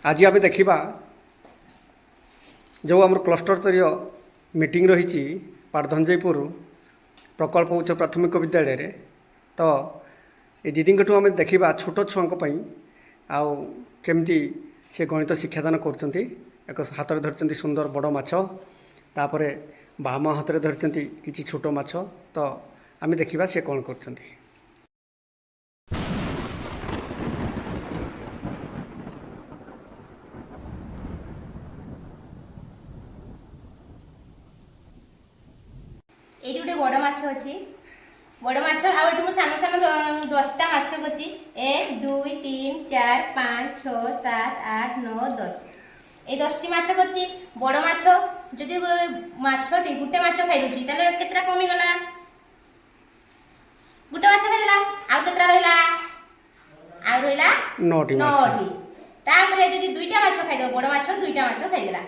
आज आम देखा जो आम क्लस्टर स्तरीय मीटिंग रही पाटधंजयपुर प्रकल्प उच्च प्राथमिक विद्यालय रे तो ये दीदी आम देखा छोट छुआ केमती से गणित शिक्षादान कर एक हाथ में धरती सुंदर बड़ माछ तापर बाम हाथ में धरती किसी छोट माछ तो आम देखा सी कौन कर एटी गोटे बड़ माछ अच्छी बड़ माछ आउ सान सान 10टा माछ अच्छी 1 2 3 4 5 6 7 8 9 10 ये 10टी माछ अच्छी बड़ माछ जदि माछटी गोटे माछ खाई दूसरी ताले केतरा कमी गला गोटे माछ खाइला आउ केतरा रहिला 9टी तापरे जदि दुईटा माछ खाइदो बड़ माछ दुईटा माछ खाइदेला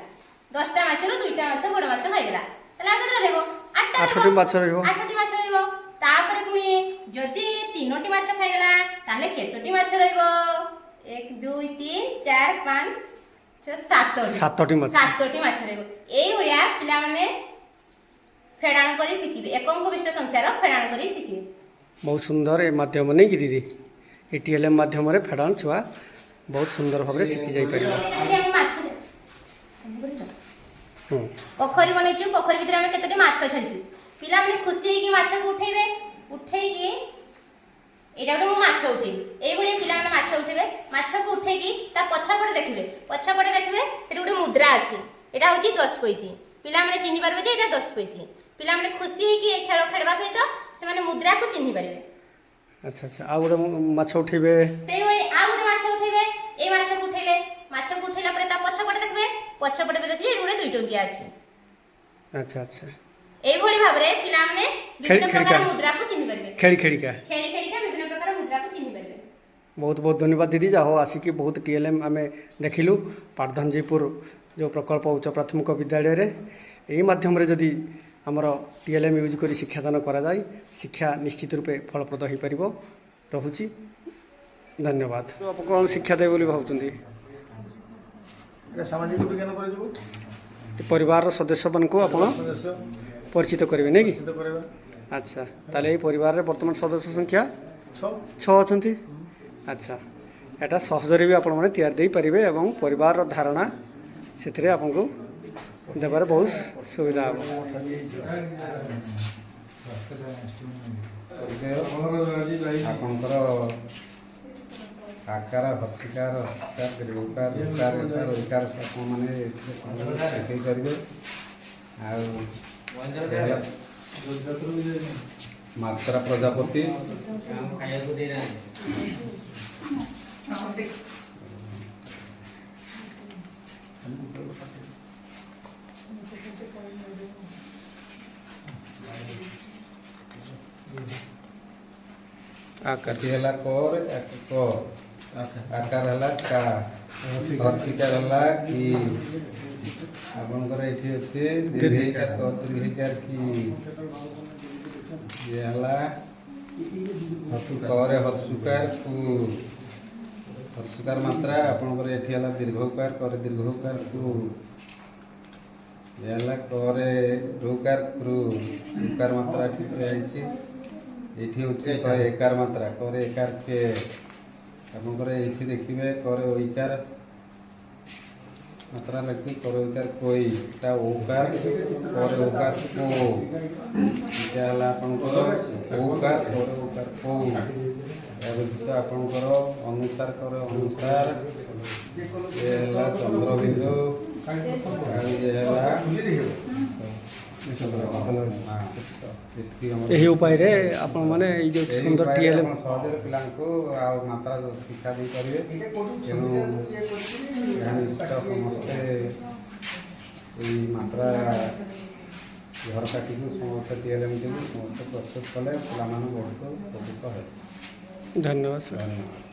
10टा माछरु दुईटा माछ बड़ माछ खाइदेला ताले आउ केतरा रहबो 8टी माछ रहबो तापर पुणी जदि 3टी माछ खाइदेला ताले केतोटी माछ रहबो 1 2 3 4 5 6 7टी माछ रहबो एई भलिया पिला माने फेडाण करी शिखिबे एकंक विशिष्ट संख्यार फेडाण करी शिखिबे। बहुत सुंदर ए माध्यम नहीं कि दीदी ए टीएलएम माध्यम रे फेडाण छुआ बहुत सुंदर भाव शिखी जाई परिबा। पोखरी बनैछु पोखरी भितर आमे केतोटी माछ छाडिछु पिला माने खुशी हेकी माछ को उठेइकी एटा गोटे माछ उठे एई भलिया पिला माने माछ उठेबे माछ को उठेइकी ता पछपटे देखिबे एटा गोटे मुद्रा अछि एटा होची 10 पैसी पिला माने चिन्हि पारबे जे एटा 10 पैसी पिला माने खुशी हेकी ए खेल खेलबा सहित से माने मुद्रा को चिन्हि पारबे। अच्छा अच्छा आ गोटे माछ उठेबे सेई भली आ गोटे माछ उठेबे ए माछ को उठेला परे ता पछपटे देखबे पछपटे पे देखि गोटे 2 टंकिया अछि। अच्छा अच्छा एई भली भाबरे पिला माने विभिन्न प्रकार मुद्रा को चिन्हि पारबे खेली का विभिन्न प्रकार मुद्रा को चिन्हि पारबे। बहुत बहुत धन्यवाद दीदी जाहो आसिकी बहुत टीएलएम आम देखिलु पाटधंजयपुर जो प्रकल्प उच्च प्राथमिक विद्यालय रे यही माध्यम रे जदि आमर टीएलएम यूज करी शिक्षादान करा जाय शिक्षा निश्चित रूपे फलप्रद हो पारिबो रहुची धन्यवाद। तो आप कौन शिक्षा दे बोली भावुचंदी सामाजिक विज्ञान कर परिवार सदस्य मान को आपण परिचित करेंगे नहीं कि अच्छा ताले ये परिवार रे वर्तमान सदस्य संख्या 6 अछंती। अच्छा एटा सहजरे भी आपण माने तैयार देई परिबे एवं परिवार धारणा सेथिरे आपन को देबार बहुत सुविधा हो। आपनकर आकार हसिकार दीर्घकार उकार उकार उकार सब माने शिखै करिवे आ मात्रा प्रजापति आकार हला कोर आकार हला का हर्षिकार हला की आपनकर एठी अछि दीर्घकार की ये हला हसुकार हसुकार कु हसुकार मात्रा आपनकर एठी हला दीर्घकार करे दीर्घकार कु ये हला करे रुकार कृ रुकार मात्रा ठीक आइछि एठी होछि कहे एकार मात्रा करे एकार के आपनकर एठी देखिबे करे ओइकार मात्रा लगती करे ओइकार कोई ता ओकार करे ओकार को इताला आपनकर ओकार करे ओकार को एबत आपनकर अनुसार करे अनुसार एला चंद्र बिंदु यही उपाय रे आपण माने ए जो सुंदर टीएलएम सहजरे पिला को आ मात्रा शिक्षा दी करिवे समस्ते ये मात्रा घर काटी समस्त टीएलएम समस्त प्रस्तुत कले पिला बहुत उपकृत है। धन्यवाद सर।